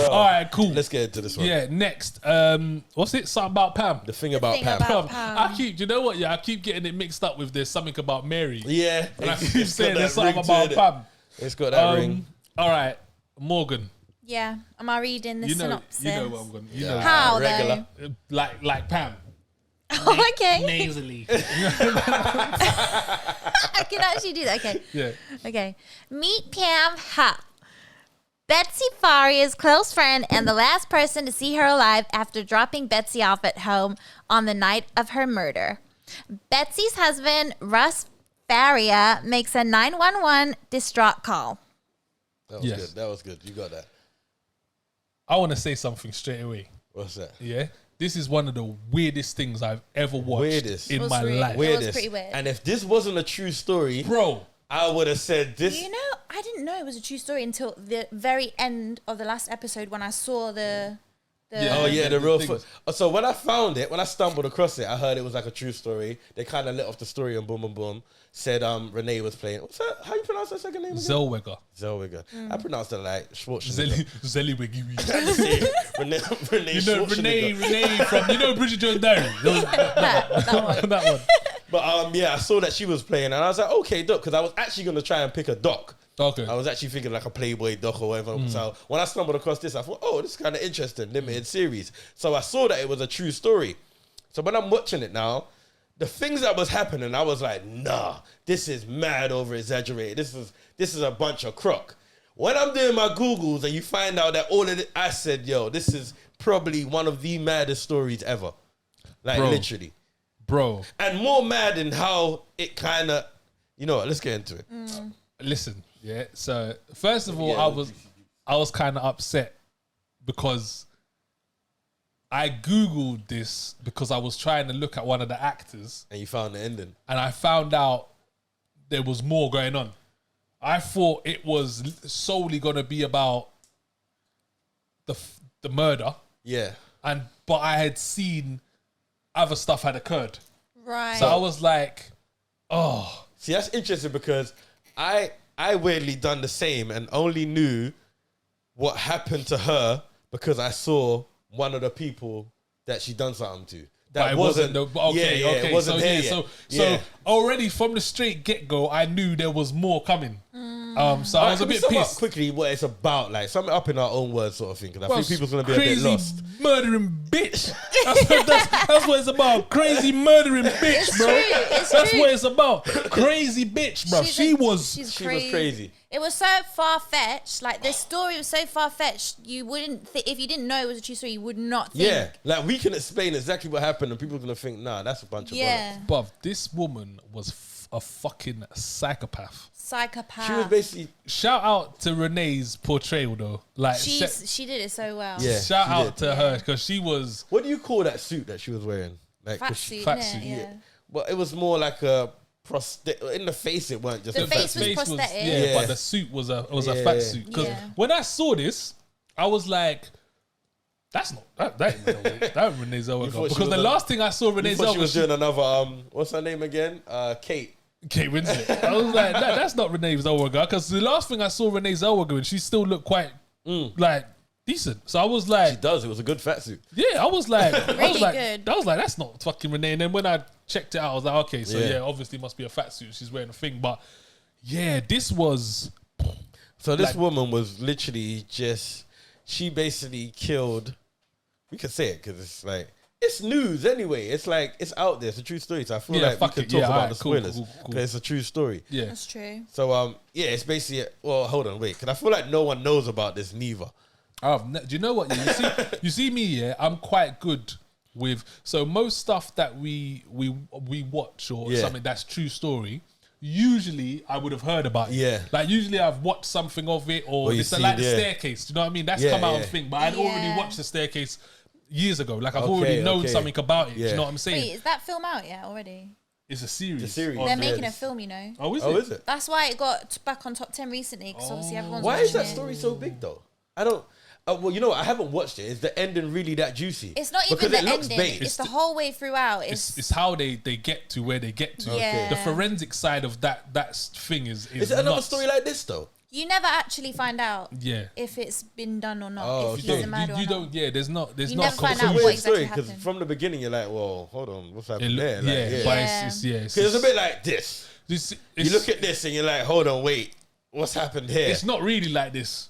All right, cool. Let's get into this one. Yeah, next. What's it? Something about Pam. The thing about Pam. I keep, you know what? Yeah, I keep getting it mixed up with there's something about Mary. Yeah, and I keep saying there's something about Pam. It's got that ring. All right, Morgan. Yeah, am I reading the synopsis? You know what I'm going. You know how regular. though? Like Pam. Oh, okay. Nasally. I can actually do that. Okay. Yeah. Okay. Meet Pam Hupp, Betsy Faria's close friend and the last person to see her alive after dropping Betsy off at home on the night of her murder. Betsy's husband, Russ Faria, makes a 911 distraught call. That was good. That was good. You got that. I want to say something straight away. What's that? Yeah. This is one of the weirdest things I've ever watched in my life. It was pretty weird. And if this wasn't a true story, bro, I would have said this. You know, I didn't know it was a true story until the very end of the last episode when I saw the real. So when I found it, when I stumbled across it, I heard it was like a true story. They kind of lit off the story and boom, boom, boom. Said Renee was playing. What's that? How you pronounce that second name again? Zellweger. I pronounced it like Schwarzenegger. Zellweger. Renee. You know Renee from Bridget Jones' Diary. That one. But I saw that she was playing, and I was like, okay, doc, because I was actually gonna try and pick a doc. Okay. I was actually thinking like a Playboy doc or whatever. So when I stumbled across this, I thought, oh, this is kind of interesting, limited series. So I saw that it was a true story. So when I'm watching it now, the things that was happening, I was like, nah, this is mad over exaggerated. This is a bunch of crock. When I'm doing my Googles and you find out that all of it, I said, yo, this is probably one of the maddest stories ever. Like literally. Bro. And more mad in how it kind of, you know what, let's get into it. Listen, yeah. So first of all, I was kind of upset because I Googled this because I was trying to look at one of the actors. And you found the ending. And I found out there was more going on. I thought it was solely going to be about the murder. Yeah. But I had seen other stuff had occurred. Right. So I was like, oh. See, that's interesting because I weirdly done the same and only knew what happened to her because I saw one of the people that she done something to. That wasn't. Okay. It wasn't her So already from the straight get go, I knew there was more coming. So I was a bit pissed. Quickly, what it's about, like sum it up in our own words, sort of thing. Because I think people's gonna be a bit lost. Murdering bitch. That's what it's about. Crazy murdering bitch, bro. That's what it's about. Crazy bitch, bro. She was crazy. It was so far-fetched. Like, this story was so far-fetched, you wouldn't if you didn't know it was a true story, you would not think. Yeah, like we can explain exactly what happened and people are going to think, nah, that's a bunch of bollocks. Bruv, this woman was a fucking psychopath. She was basically... Shout out to Renee's portrayal, though. Like she did it so well. Yeah, shout out to her, because she was... What do you call that suit that she was wearing? Like fat suit, yeah. Well, it was more like a... in the face, it weren't just the face was prosthetic. Yeah, but the suit was a fat suit. Because when I saw this, I was like, "That's not that ain't Renee Zellweger." Because the last thing I saw Renee Zellweger, she was doing another what's her name again? Kate Winslet. I was like, that's not Renee Zellweger. Because the last thing I saw Renee Zellweger in, she still looked quite like decent. So I was like, she does. It was a good fat suit. Yeah, I was like, really good. I was like, that's not fucking Renee. And then when I checked it out, I was like, okay, so obviously must be a fat suit. She's wearing a thing, but yeah, this was. So this woman was literally just. She basically killed. We can say it because it's like it's news anyway. It's like it's out there. It's a true story. So I feel like we can talk about the spoilers because it's a true story. Yeah, that's true. So it's basically. Well, hold on, wait, because I feel like no one knows about this neither. Do you know what? You see me, yeah. I'm quite good with most stuff that we watch or something that's true story. Usually, I would have heard about it. Yeah, like usually I've watched something of it, or it's like the Staircase. Do you know what I mean? That's come out of thing, but I'd already watched the Staircase years ago. Like I've already known something about it. Do you know what I'm saying? Wait, is that film out yet already? It's a series. They're making a film, you know. Oh, is it? That's why it got back on top 10 recently. Because obviously everyone's. Why is that story so big though? I don't. Well, you know what? I haven't watched it. Is the ending really that juicy? It's not even the ending. It's the whole way throughout. It's how they get to where they get to. Yeah. The forensic side of that thing is it another story like this though? You never actually find out Yeah. if it's been done or not. Oh, if okay. he's a murderer or You not. don't. Yeah, there's not. You not. never find It's a out weird what exactly story because happened. from the beginning you're like, well, hold on, what's happening there? Like, yeah, but it's Because it's a bit like this. You look at this and you're like, hold on, wait, what's happened here? It's not really like this.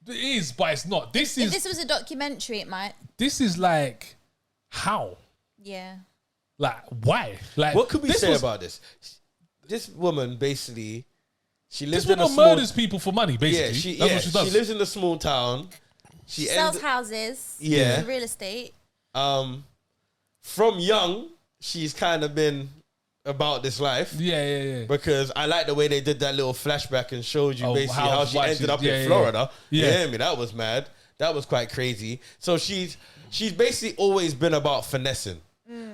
It is, but it's not. This If is. this was a documentary, it might. This is like how. Yeah. Like why? Like What could we say was- about this? This woman basically, she lives This in a woman small. murders people for money. Basically, Yeah, that's what she does. she lives in a small town. She Sells ends, houses. Yeah. Real estate. from young, she's kind of been about this life. Yeah. Because I like the way they did that little flashback and showed you Oh, basically how- how she why ended she's- up yeah, in Florida. yeah. You hear me? That was mad. That was quite crazy. So she's basically always been about finessing.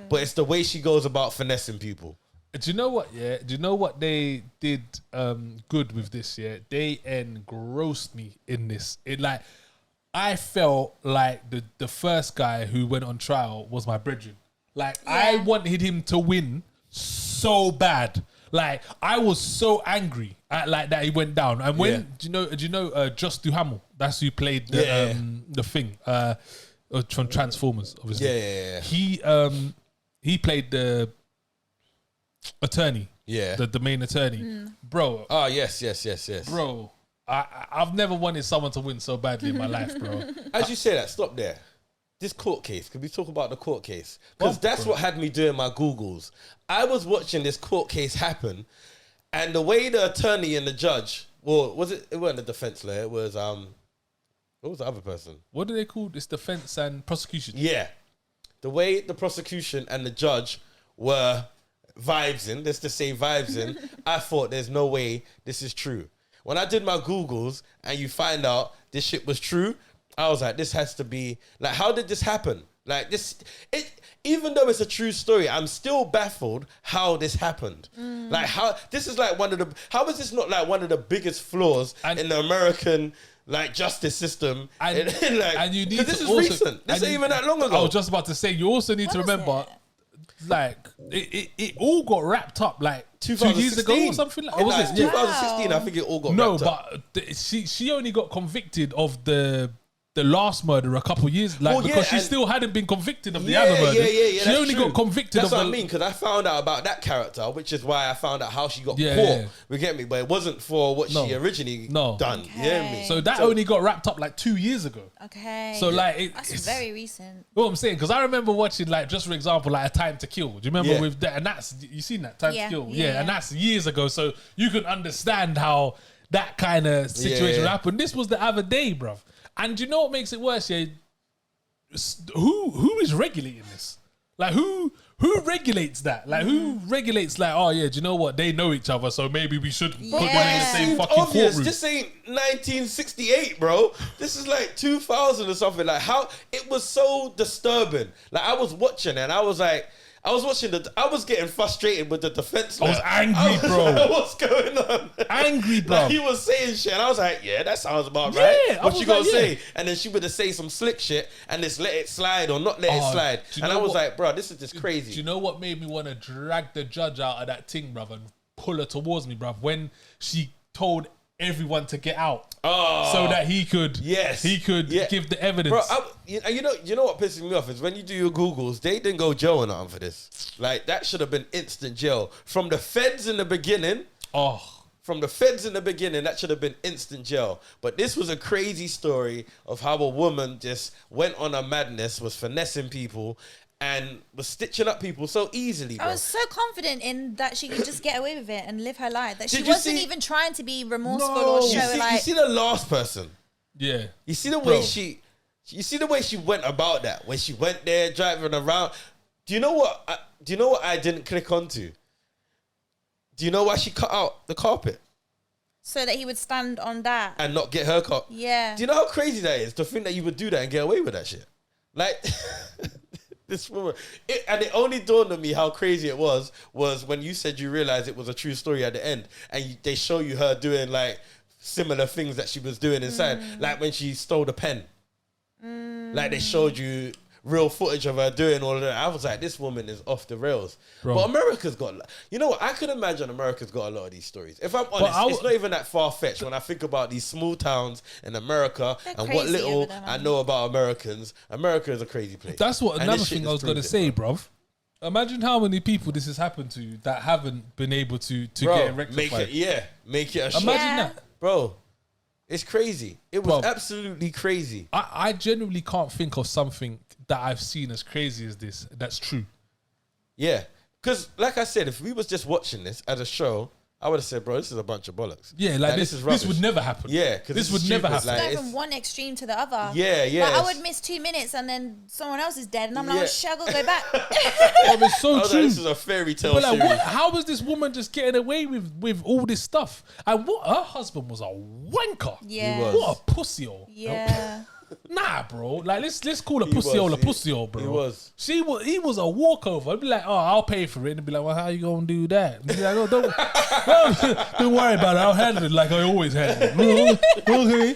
But it's the way she goes about finessing people. Do you know what? Yeah. Do you know what they did good with this? Yeah, they engrossed me in this. It like I felt like the first guy who went on trial was my brethren. Like I Yeah. wanted him to win so bad. Like I was so angry at like that he went down. And when do you know Just Duhamel? That's who played the thing from Transformers, obviously. Yeah. He played the attorney. Yeah. The main attorney. Bro, Oh, yes. bro, I've never wanted someone to win so badly in my life, bro. As you say that, stop there. This court case, can we talk about the court case? Because What, that's bro? what had me doing my Googles. I was watching this court case happen, and the way the attorney and the judge, well, it wasn't the defense lawyer, it was, what was the other person? What do they call this? Defense and prosecution. Yeah. The way the prosecution and the judge were vibes in, let's just say vibes in, I thought there's no way this is true. When I did my Googles and you find out this shit was true, I was like, this has to be, like, how did this happen? Like, even though it's a true story, I'm still baffled how this happened. Like, how is this not like one of the biggest flaws in the American, like, justice system? And you need to this is also, recent. This ain't even that long ago. I was just about to say, you also need to What is remember, it? like, it all got wrapped up like 2 years ago or something. Like, was it? 2016, I think it all got wrapped up. But she only got convicted of the last murder a couple years, because she still hadn't been convicted of the other murder. She only got convicted That's of what I mean, because I found out about that character, which is why I found out how she got caught. Yeah. You get me? But it wasn't for what she originally done. You hear me? So that only got wrapped up like 2 years ago. Okay. So like That's it's very recent. what I'm saying, because I remember watching, like, just for example, like A Time to Kill. Do you remember Yeah. with that? And that's, you seen that Time Yeah, to Kill? yeah. And that's years ago. So you can understand how that kind of situation Yeah. happened. This was the other day, bruv. And do you know what makes it worse? Yeah, who is regulating this? Like who regulates that? Like who regulates, like, oh yeah, do you know what? They know each other, so maybe we should put them in the Yeah. same Seemed fucking obvious. courtroom. This ain't 1968, bro. This is like 2000 or something. Like, how it was so disturbing. Like, I was watching and I was like, I was getting frustrated with the defense I was lawyer. angry, bro. Like, what's going on? Angry, bro. Like, he was saying shit, and I was like, "Yeah, that sounds about Yeah, right." I What was you gonna like, say? yeah. And then she would have say some slick shit, and just let it slide or not let it Oh, slide. do you And I know was what- like, "Bro, this is just crazy." Do you know what made me want to drag the judge out of that thing, bruv, and pull her towards me, bruv? When she told everyone to get out, so that he could, give the evidence. Bro, you know what pisses me off is when you do your Googles, they didn't go jail or nothing for this. Like, that should have been instant jail from the feds in the beginning. That should have been instant jail. But this was a crazy story of how a woman just went on a madness, was finessing people, and was stitching up people so easily, bro. I was so confident in that she could just get away with it and live her life. That she Did you wasn't see- even trying to be remorseful or show you see the last person. Yeah. You see the way Bro. you see the way she went about that, when she went there driving around. Do you know what I didn't click onto? Do you know why she cut out the carpet so that he would stand on that. and not get her car? Yeah. Do you know how crazy that is to think that you would do that and get away with that shit? Like, this woman. And it only dawned on me how crazy it was when you said you realized it was a true story at the end, and they show you her doing like similar things that she was doing inside, like when she stole the pen. Like, they showed you real footage of her doing all of that. I was like, this woman is off the rails. Bro. But America's got, you know what? I could imagine America's got a lot of these stories. If I'm honest, it's not even that far-fetched when I think about these small towns in America and what crazy little over there, I man. know about Americans. America is a crazy place. That's what And another this shit thing has I was going to proved say, it, bruv. Imagine how many people this has happened to that haven't been able to bro, get it rectified. make it a shit. Imagine Yeah. that. Bro, it's crazy. It was Bro. absolutely crazy. I genuinely can't think of something that I've seen as crazy as this that's true. Yeah. Because, like I said, if we was just watching this as a show, I would have said, bro, this is a bunch of bollocks. Yeah, like this this is rubbish. would never happen. Yeah, because this would never happen. Like, Go it's- from one extreme to the other. Yeah, yeah. Like, I would miss 2 minutes and then someone else is dead, and I'm like, Yeah. oh, shit, I gotta go back. Oh, it's so I was true. like, this is a fairy tale But like, series. how was this woman just getting away with all this stuff? And what her husband was a wanker. Yeah. He was. What a pussy-hole. Yeah. Nah, bro. Like let's call a He pussy-hole a was. pussy-hole, bro. He was. He was a walkover. I'd be like, oh, I'll pay for it. And be like, well, how you gonna do that? And be like, oh, don't worry about it. I'll handle it like I always handle it. Okay.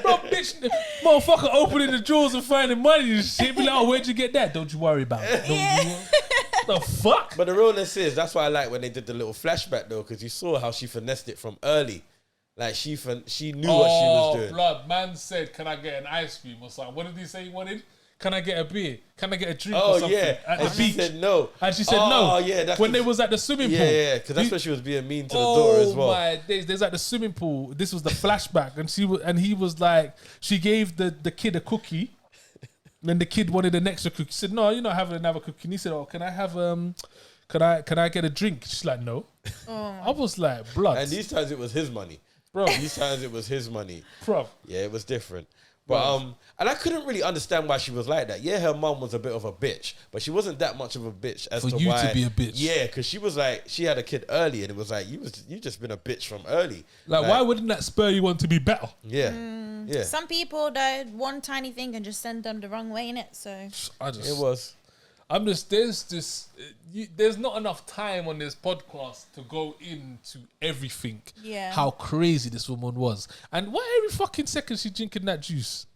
Bro, bitch, motherfucker opening the drawers and finding money and shit. Be like, oh, where'd you get that? Don't you worry about it. The fuck? But the realness is, that's why I like when they did the little flashback, though, because you saw how she finessed it from early. Like, she knew what she was doing. Blood, man said, can I get an ice cream or something? What did he say he wanted? Can I get a beer? Can I get a drink or Oh, something? yeah. At And the she beach. said no. And she said no. Oh, yeah. That's when they was at the swimming pool. Yeah, because that's He- when she was being mean to the daughter as well. Oh my days! There's at the swimming pool. This was the flashback, and he was like, she gave the kid a cookie, and then the kid wanted an extra cookie. She said, "No, you're not having another cookie." And he said, "Oh, can I have can I get a drink?" She's like, "No." I was like, "Blood." And these times it was his money. bro, These times it was his money. bro. Yeah, it was different. But and I couldn't really understand why she was like that. Yeah, her mum was a bit of a bitch, but she wasn't that much of a bitch as For to you why. to be a bitch. Yeah, because she was like, she had a kid early, and it was like you just been a bitch from early. Like, why wouldn't that spur you on to be better? Yeah, yeah. Some people, though, one tiny thing can just send them the wrong way, innit? So, It was. I'm just there's not enough time on this podcast to go into everything. Yeah. How crazy this woman was, and why every fucking second she drinking that juice.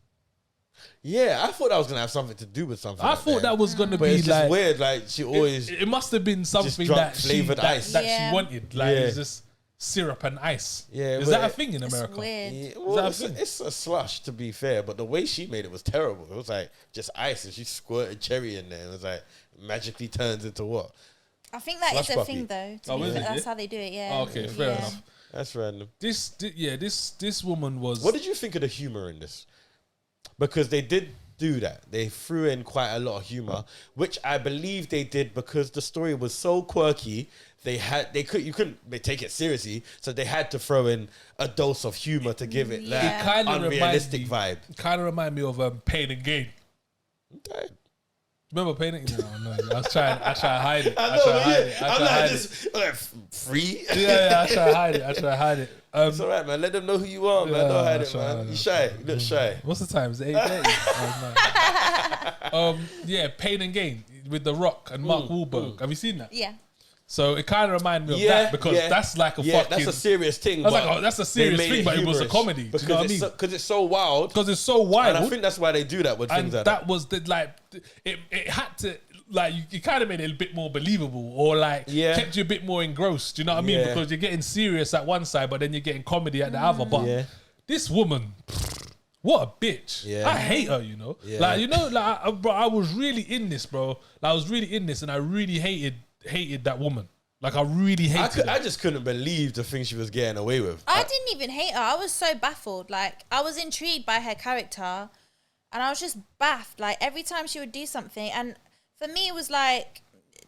Yeah, I thought that was gonna have something to do with something. I like thought that was gonna but be it's just like weird. Like she always. It must have been something drunk that flavoured ice. that Yeah. she wanted. Like Yeah. it's just syrup and ice. Yeah, is but that a thing in it's America? weird. Yeah, Is well, that a it's, thing? it's a slush to be fair, but the way she made it was terrible. It was like just ice, and she squirted cherry in there. It was like magically turns into what? I think that is Slush a puppy. thing, though. Oh, is it? That's how they do it, yeah. Oh, okay, fair Yeah. enough. That's random. This woman was. What did you think of the humor in this? Because they did do that. They threw in quite a lot of humor, which I believe they did because the story was so quirky. You couldn't take it seriously, so they had to throw in a dose of humor to give it Yeah. that It kind of unrealistic vibe. Kind of remind me of Pain and Gain. Okay. Remember Pain and Gain? No, I was trying to hide it. I know, I'm like this free. Yeah, I try to hide it. It's all right, man. Let them know who you are, man. Yeah, Don't hide it, sure, man. I You know. shy. You look shy. What's the time? Is it 8:30? Yeah, Pain and Gain with The Rock and Mark Wahlberg. Have you seen that? Yeah. So it kind of reminded me of that because that's like a fucking. That's a serious thing. I was but like, oh, that's a they serious made thing, but it was a humorous comedy. Do you know what I mean? Because it's so wild. Because it's so wild. And I think that's why they do that with And things like that was the it had to you kind of made it a bit more believable or kept you a bit more engrossed. Do you know what I mean? Yeah. Because you're getting serious at one side, but then you're getting comedy at the other. But Yeah. this woman, what a bitch! Yeah. I hate her. You know, Yeah. bro, I was really in this, bro. Like, I was really in this, and I really hated that woman. Like, I really hated her. I just couldn't believe the thing she was getting away with. I didn't even hate her. I was so baffled. Like, I was intrigued by her character, and I was just baffed. Like, every time she would do something, and for me, it was like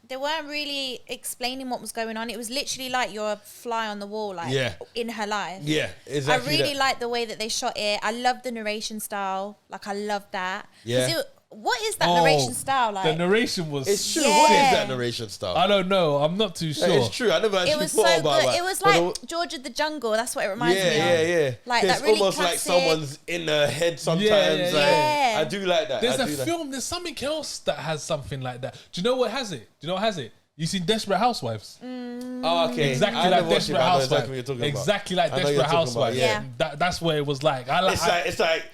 they weren't really explaining what was going on. It was literally like you're a fly on the wall, like in her life. Yeah, exactly. I really liked the way that they shot it. I loved the narration style. Like, I loved that. 'Cause Yeah. what is that narration style like? The narration was. It's true. Yeah. What is that narration style? I don't know. I'm not too sure. It's true. I never actually It was thought so about good. that. It was But like George of the Jungle. That's what it reminds me of. yeah. Like it's that really almost like classic- someone's in her head sometimes. Yeah. Yeah. I do like that. There's I a do that. film. There's something else that has something like that. Do you know what has it? You seen Desperate Housewives? Oh, okay. Exactly I like never watched it, Desperate but I know Housewives. exactly what you're talking about. Exactly like I know you're Desperate talking about, Housewives. yeah. That's what it was like. It's like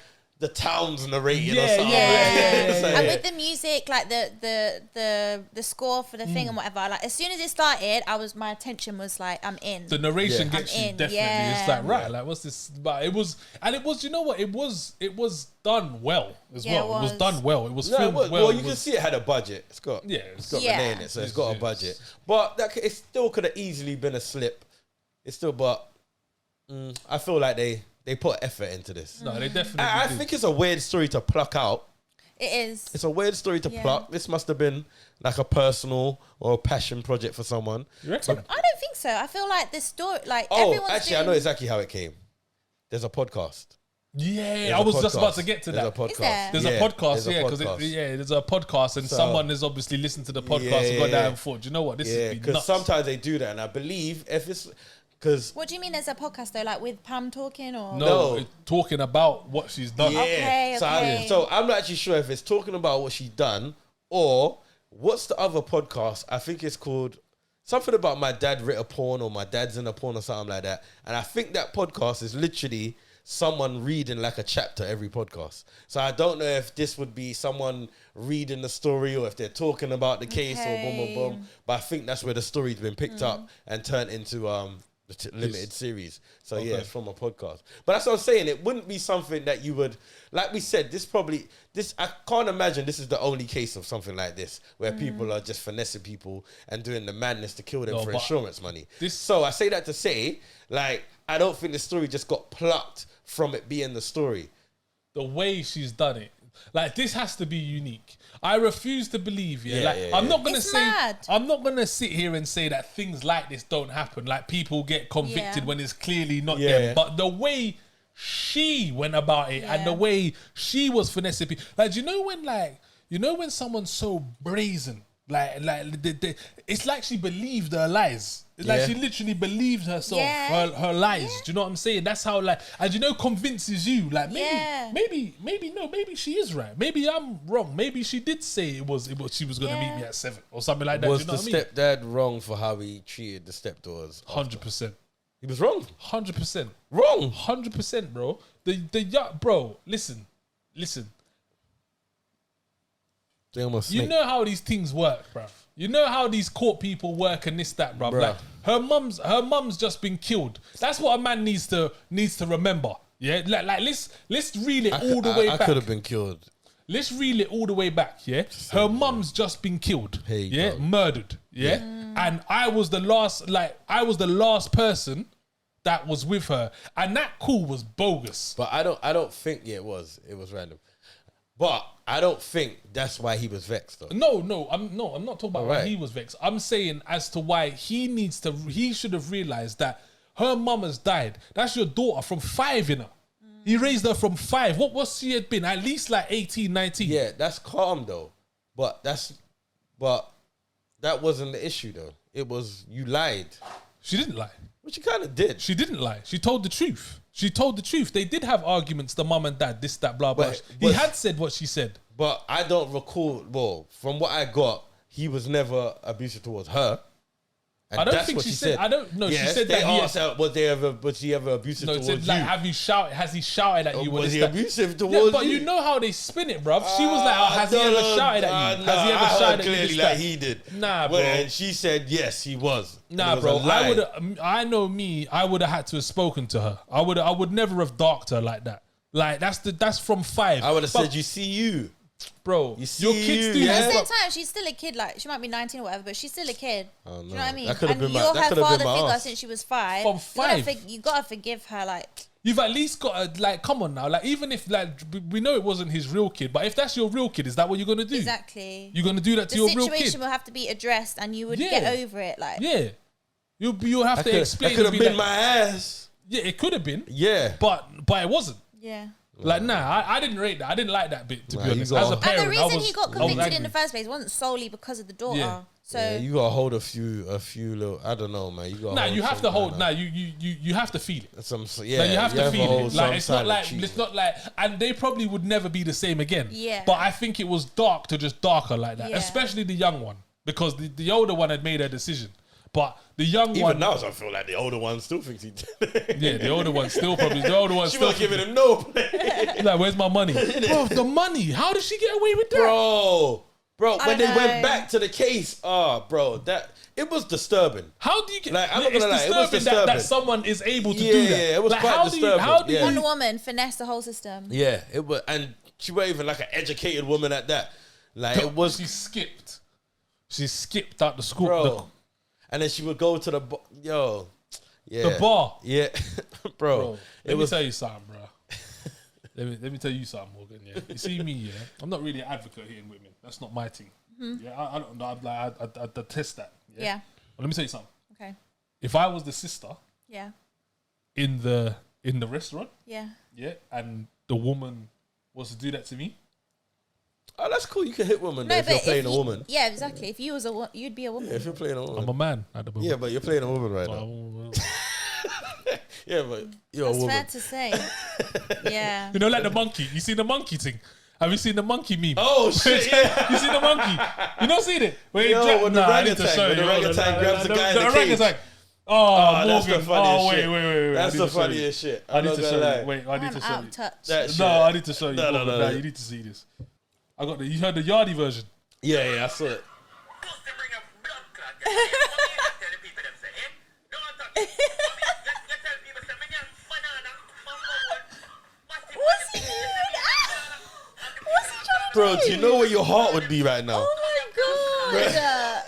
the town's narrating or Yeah, something. yeah. And with the music, like the score for the thing and whatever, like as soon as it started, my attention was like, I'm in. The narration Yeah. gets I'm you in, definitely. yeah. It's like right, like what's this? But it was, you know what? It was done well as Yeah, well. it It was was. done well. It was No, filmed well, well. you can see it had a budget. It's got Renee in it, so it's got a Yes. budget. But it still could have easily been a slip. It's still, but I feel like they put effort into this. No, they definitely. I did. think it's a weird story to pluck out. It is. It's a weird story to pluck. This must have been like a personal or a passion project for someone. You reckon? I don't think so. I feel like this story, like Oh, everyone's actually, I know doing- exactly how it came. There's a podcast. Yeah, I was just about to get to There's that. a podcast. Is there? There's a podcast, there's a because podcast. there's a podcast, and So- someone has obviously listened to the podcast and got down and thought, "Do you know what, this Yeah, is because nuts." sometimes they do that, and I believe if it's because What do you mean? There's a podcast though, like with Pam talking or No, No. talking about what she's done. yeah. Okay, okay. So I'm not actually sure if it's talking about what she done or what's the other podcast? I think it's called something about my dad writ a porn or my dad's in a porn or something like that. And I think that podcast is literally someone reading like a chapter every podcast. So I don't know if this would be someone reading the story or if they're talking about the case or boom, boom, boom. But I think that's where the story's been picked up and turned into the limited series. So yeah, it's from a podcast. But that's what I'm saying. It wouldn't be something that you would, like we said, I can't imagine this is the only case of something like this where people are just finessing people and doing the madness to kill them No, for but insurance money. this- So I say that to say, like, I don't think the story just got plucked from it being the story. The way she's done it, like this has to be unique. I refuse to believe. I'm not gonna It's say. mad. I'm not gonna sit here and say that things like this don't happen. Like people get convicted Yeah. when it's clearly not Yeah. them. But the way she went about it and the Yeah. way she was finessing people, like you know when someone's so brazen, it's like she believed her lies. It's like Yeah. she literally believed herself, Yeah. her lies. Yeah. Do you know what I'm saying? That's how and convinces you. Like Yeah. maybe she is right. Maybe I'm wrong. Maybe she did say it was she was gonna meet me at 7 or something like that. Was Do you know the what I mean? stepdad wrong for how he treated the stepdaughters? 100%. He was wrong. 100%. Wrong. 100%, bro. Bro, listen. They almost You know how these things work, bruv. You know how these court people work and this, that, bruv. Bruh. Like her mum's just been killed. That's what a man needs to remember. Yeah, let's reel it all the way I back. could have been killed. Let's reel it all the way back. Yeah, her mum's just been killed. Here you Yeah, go. murdered. Yeah, and I was the last person that was with her, and that call was bogus. But I don't think it was random. But I don't think that's why he was vexed though. No, I'm not talking about why Alright. he was vexed. I'm saying as to why he should have realized that her mum has died. That's your daughter from 5, you know. He raised her from 5. What was she had been? At least like 18, 19. Yeah, that's calm though. But that wasn't the issue though. It was you lied. She didn't lie. Which you kind of did. She didn't lie. She told the truth. She told the truth. They did have arguments, the mum and dad, this, that, blah, blah. But- He but- had said what she said. But I don't recall. Well, from what I got, he was never abusive towards her. And I don't that's think what she said. I don't know. Yes, she said they that he asked her, was he ever abusive no, it towards said, you? like, has he shouted at you? was he This, that? abusive towards Yeah, but you? you know how they spin it, bruv. She was like, has he ever shouted at you? Has he ever shouted at you? Clearly, This, like that? he did. Nah, bro. And she said yes, he was. And Nah, it was bro. a lie. I would have had to have spoken to her. I would never have darked her like that. Like that's from 5. I would have But, said, you see you. bro. You Your see kids you, do yeah? At this. the but- same time, she's still a kid. Like she might be 19 or whatever, but she's still a kid. Oh, Do you know what I mean? That could have And been my- you're that her could have been father my figure ass. since she was 5. From 5. You gotta forgive her. Like You've at least got to, like, come on now. Like, even if, like, we know it wasn't his real kid, but if that's your real kid, is that what you're going to do? exactly. You're going to do that to The your real situation kid? will have to be addressed, and you would Yeah. get over it. Like Yeah. You'll have to explain. That could have and be been like, my ass. Yeah, it could have been. Yeah. But it wasn't. yeah. Like, nah, I didn't rate that. I didn't like that bit, to Nah, be you honest. got- As a And the parent, And the reason I was, he got I was convicted in angry. the first place wasn't solely because of the daughter. Yeah. So Yeah, you gotta hold a few little. I don't know, man. You got. Nah, you have to hold. Nah, you have to feel it. Some. Yeah, Like, you have to feel hold it. Like, some it's not sign of like cheating. it's not like, and they probably would never be the same again. Yeah. But I think it was dark to just darker like that, Yeah. especially the young one, because the older one had made her decision. But the young Even one, now, I feel like the older one still thinks he did. yeah, the older one still probably. The older one She still was giving him no play. like, where's my money, bro? The money. How did she get away with that? Bro, when they know. went back to the case, bro, that it was disturbing. How do you get? Like, I'm not it's gonna lie, it was disturbing that disturbing. someone is able to Yeah, do that. it was like, quite how disturbing. How do Yeah. you? One woman finessed the whole system. Yeah, it was, and she wasn't even like an educated woman at that. Like it was, She skipped. She skipped out the school. bro. And then she would go to the The bar. Yeah, bro. Bro, let me tell you something, bro. let me tell you something, Morgan. Yeah, you see me. Yeah, I'm not really an advocate here in women. That's not my thing. Yeah, I don't know. I detest that. Yeah. But let me tell you something. Okay. If I was the sister Yeah. in the restaurant, Yeah. yeah, and the woman was to do that to me, Oh, that's cool. You can hit women though, if you're playing a woman. Yeah, exactly. If you was you'd be a woman. If you're playing a I'm woman. a man at the moment. Yeah, but you're playing a woman right now. Yeah, but you're That's a woman. fair to say. Yeah. You know, like the monkey. You seen the monkey thing? Have you seen the monkey meme? Oh shit! Yeah. You seen the monkey? You not seen it? When Yo, when the I need to orangutan- show when you. the orangutan grabs the guy in the cage. orangutan. Oh, that's the Morgan. funniest Oh, shit. wait. That's I need the to show you. funniest shit. I need to show lie. you. Wait, I need I'm to show out you. of touch. That shit. No, I need to show you. No, Morgan. no. You need to see this. I got the. You heard the Yardie version. Yeah, I saw it. What's he doing? What's he trying to Bro, do? do you know where your heart would be right now? Oh my god.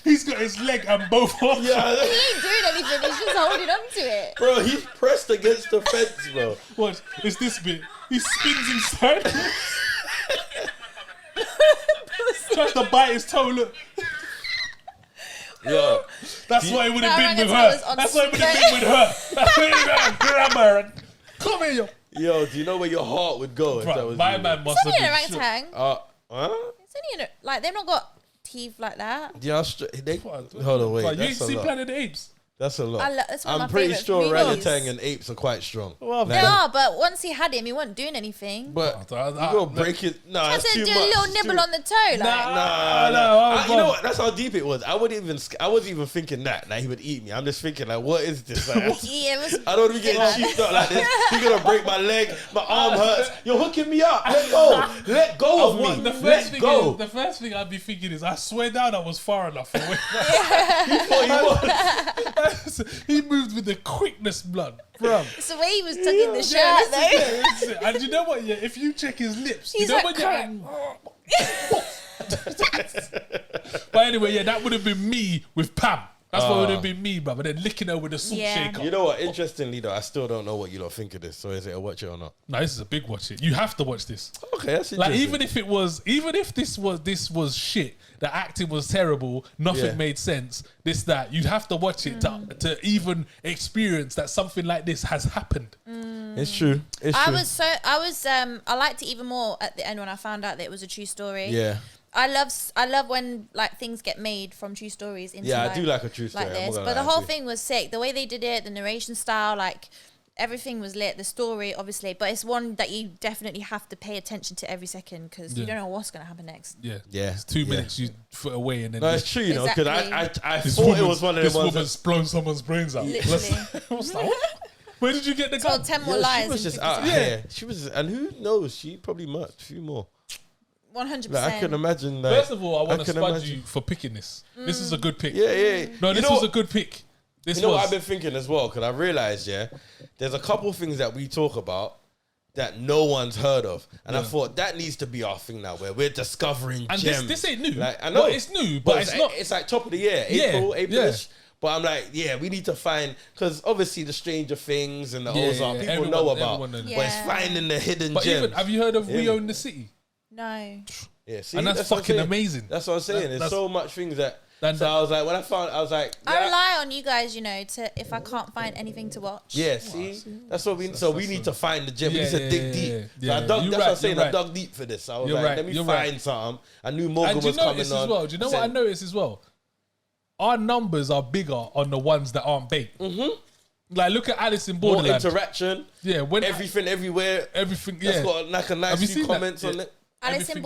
He's got his leg and both arms. Yeah, He ain't doing anything. He's just holding on to it. bro, he's pressed against the fence, bro. What? It's this bit. He spins inside. Tries to bite his toe. Look. Yeah. That's why it would have That been with orangutan her. was on That's why it would have been with her. That's why it would grab her and come here, yo. Yo, do you know where your heart would go if that Bro, was my you? man must It's only an have been shook. orangutan. Huh? It's only like they've not got teeth like that. Yeah, hold on, wait. Bro, you ain't That's a seen lot. Planet of the Apes? That's a lot. That's one of I'm my pretty favourite sure movies. orangutan and apes are quite strong. Well, They are, but once he had him, he wasn't doing anything. But Oh, you gotta break it. Nah, I that's said too do much. a little It's nibble too- on the toe, like. Nah. no, You know what? That's how deep it was. I wasn't even thinking that he would eat me. I'm just thinking like, what is this? Like, Yeah, it was. I don't want to be getting cheaped up like this. You're gonna break my leg. My arm hurts. You're hooking me up. Let go. Let go of me. The first Let thing go. is, the first thing I'd be thinking is, I swear down I was far enough away. He moved with the quickness, blood, bro. It's the way he was tucking the shirt, though. And you know what? Yeah, if you check his lips, He's you know like, when But anyway, yeah, that would have been me with Pam. That's what would have been me, bro. But then licking her with a salt Yeah. shaker. You know what? Interestingly, though, I still don't know what you lot think of this. So is it a watch it or not? No, this is a big watch. It. You have to watch this. Okay, that's Like interesting. even if this was shit, the acting was terrible, nothing Yeah. made sense. This that you'd have to watch it to even experience that something like this has happened. It's true. It's true. I liked it even more at the end when I found out that it was a true story. Yeah. I love when like things get made from true stories into Yeah, I do like a true story. like I'm not this. gonna But the lie, I whole do. thing was sick. The way they did it, the narration style, like everything was lit. The story, obviously, but it's one that you definitely have to pay attention to every second because you Yeah. don't know what's gonna happen next. Yeah, Yeah, It's 2 yeah. minutes you foot away and then No, it's true, you know, because Exactly. I this thought it was one of this them ones. woman's blown someone's brains out. Literally. I was like, what? Where did you get the gun? Told 10 more Yeah, lies. she was in just 50 out seconds. here. She was, and who knows? She probably murked a few more. 100%. Like, I can imagine that. First of all, I want to can spud imagine. you for picking this. This is a good pick. Yeah. No, You this know was what- a good pick. This You know what was. I've been thinking as well, because I realized, there's a couple things that we talk about that no one's heard of, and I Yeah. thought that needs to be our thing now, where we're discovering And gems. this ain't new. Like, I know Well, it's new, but it's not. It's like top of the year, Yeah, April-ish. yeah. But I'm like, we need to find, because obviously the Stranger Things and the Yeah, Ozark, yeah, people everyone- know about, everyone knows. but it's Yeah. finding the hidden But gems. even, have you heard of We Yeah. Own the City? No. Yeah, see, And that's what I'm fucking saying. amazing. That's what I'm saying. There's That's- so much things that. And So that- I was like, when I was like, I rely on you guys, to if I can't find anything to watch. yeah, see, that's what we. So we need to find the gem. We need to dig deep. yeah. So I dug. You're That's what right, I'm saying. you're I right. dug deep for this. I was You're like, right, let me you're find right. something. I knew Morgan And do you was coming notice on. as well? Do you know what I noticed as well? Our numbers are bigger on the ones that aren't bait. Like, look at Alice in More Borderland. interaction. Yeah, when everything, everywhere. everything. That's Yeah, got like a Have nice you few seen that? comments on Yeah. it. Alice Everything- in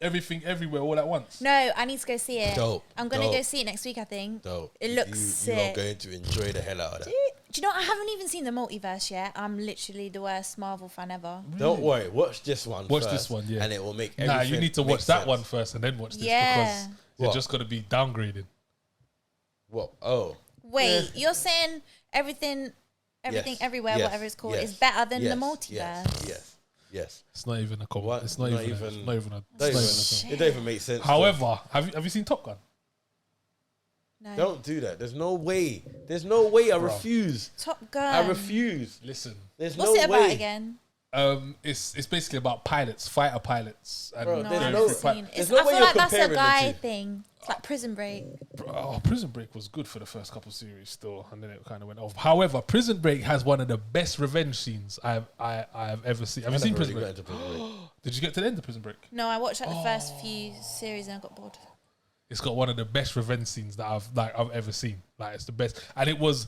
Everything Everywhere all at once. No, I need to go see it. Dope. I'm gonna go see it next week. I think. Dope. It looks You sick. are going to enjoy the hell out of that. Do you know, I haven't even seen the multiverse yet. I'm literally the worst Marvel fan ever. Don't worry. Watch this one. Watch first, this one, yeah. and it will make everything. Nah, you need to make watch that sense. one first and then watch this Yeah. because you're What? just gonna be downgraded. What? Oh. Wait, you're saying everything Yes. everywhere, Yes. whatever it's called, Yes. is better than the Yes. multiverse? Yes. It's not even a comment. What? It's not even. It's not even a. Don't it's not even, even a it don't even make sense. However, have you seen Top Gun? No. Don't do that. There's no way. There's no way. I refuse. Top Gun. I refuse. Listen, There's What's no it about way. again? it's basically about pilots, fighter pilots, and Bro, No, there's I no- haven't seen. there's It's, no I way feel you're like that's a comparing the guy two. thing. It's like Prison Break. Prison Break was good for the first couple of series still, and then it kind of went off. However, Prison Break has one of the best revenge scenes I've ever seen. Have you I seen never Prison really Break? got into Prison Break. Did you get to the end of Prison Break? No, I watched like the first few series and I got bored. It's got one of the best revenge scenes that I've ever seen. Like it's the best, and it was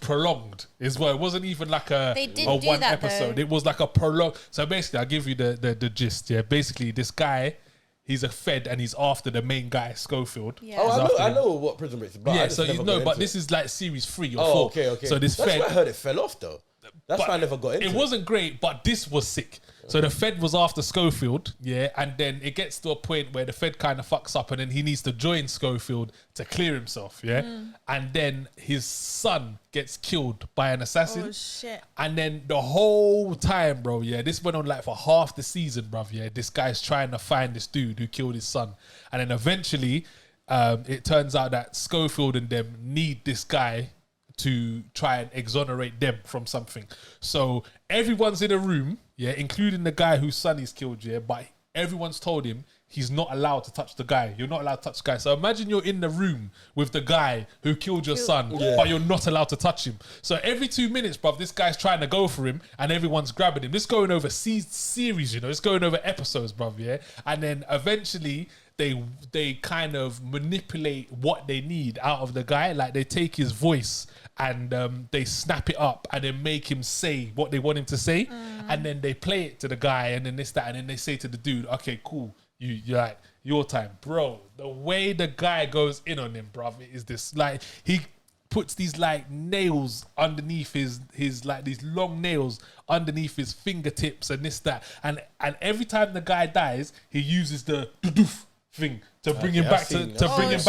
prolonged as well. It wasn't even like They did do one that, episode. though. It was like a prolonged. So basically, I'll give you the gist. Yeah, basically, this guy, he's a Fed and he's after the main guy, Schofield. Yeah. Oh, He's I after know. I him. know what Prison Break is about. I Yeah, just so never you got know, but into this it. is like series 3 or Oh, 4. okay. So this That's Fed, why I heard it fell off though. That's but why I never got into it. it wasn't great, but this was sick. So the Fed was after Schofield, yeah, and then it gets to a point where the Fed kind of fucks up, and then he needs to join Schofield to clear himself, yeah, and then his son gets killed by an assassin. Oh shit. And then the whole time, bro, yeah, this went on like for half the season, bruv, yeah. This guy's trying to find this dude who killed his son. And then eventually, it turns out that Schofield and them need this guy to try and exonerate them from something. So everyone's in a room, yeah, including the guy whose son is killed, yeah, but everyone's told him he's not allowed to touch the guy. You're not allowed to touch the guy. So imagine you're in the room with the guy who killed your son, but you're not allowed to touch him. So every 2 minutes, bruv, this guy's trying to go for him and everyone's grabbing him. This is going over series, you know, it's going over episodes, bruv, yeah? And then eventually they kind of manipulate what they need out of the guy. Like they take his voice and they snap it up and then make him say what they want him to say. And then they play it to the guy and then this, that, and then they say to the dude, okay, cool. You're like, your time. Bro, the way the guy goes in on him, bruv, is this, like, he puts these like nails underneath his like these long nails underneath his fingertips and this, that. And every time the guy dies, he uses the doof thing to bring him back to bring him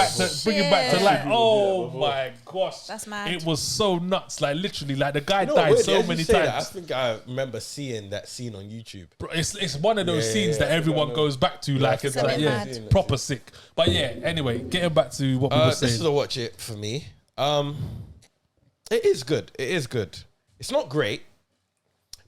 back to life. Oh my gosh, That's mad. It was so nuts, like literally, like the guy You know, died weirdly, so as you many say that, I times. think I remember seeing that scene on YouTube. Bro, it's one of those Yeah, scenes yeah, that I everyone think I know. goes back to, Yeah, like I it's think I like, know. yeah, It's a bit mad. proper sick. But yeah, anyway, getting back to what we were This is saying. a watch it for me. It is good. It is good. It's not great,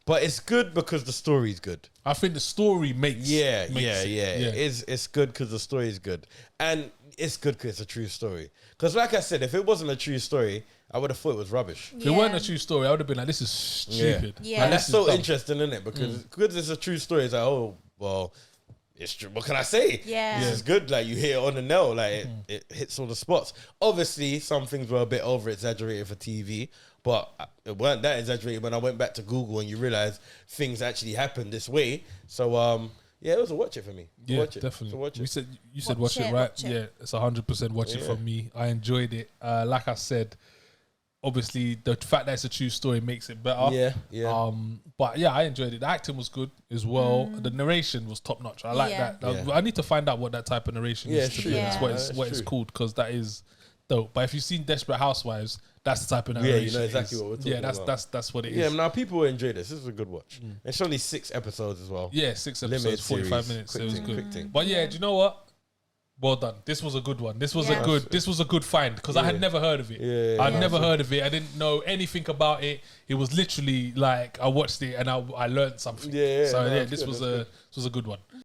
but it's good because the story's good. I think the story makes Yeah. it. It's good because the story is good, and it's good because it's a true story. Because, like I said, if it wasn't a true story, I would have thought it was rubbish. If it weren't a true story, I would have been like, this is stupid. Yeah. Like, And this that's is so dumb. interesting, isn't it? Because it's a true story. It's like, oh well, it's true. What can I say? Yeah. This is good. Like you hit it on the nail. Like it hits all the spots. Obviously, some things were a bit over exaggerated for TV, but it weren't that exaggerated when I went back to Google and you realize things actually happened this way. So yeah, it was a watch it for me. Yeah, Watch it. definitely. It's a watch it. You said Watch watch it, it, right? watch it. Yeah, it's 100% watch it Yeah. from me. I enjoyed it. Like I said, obviously the fact that it's a true story makes it better. Yeah. But yeah, I enjoyed it. The acting was good as well. The narration was top notch. I like Yeah. that. Yeah. I need to find out what that type of narration Yeah, is. it's To true. be honest, Yeah. what it's It's true. called, because that is dope. But if you've seen Desperate Housewives, that's the type of Yeah, narration. you know exactly it is. what we're talking Yeah, about. that's what it is. Yeah, now people will enjoy this. This is a good watch. It's only 6 episodes as well. Yeah, 6 episodes, Limited 45 series. minutes. Quick It was thing, good. quick thing. But yeah, do you know what? Well done. This was a good one. This was Yeah. this was a good find because I had Yeah. never heard of it. Yeah. I'd Yeah. never heard of it. I didn't know anything about it. It was literally like I watched it and I learned something. Yeah, So no, yeah, it's this good, was it's good. this was a good one.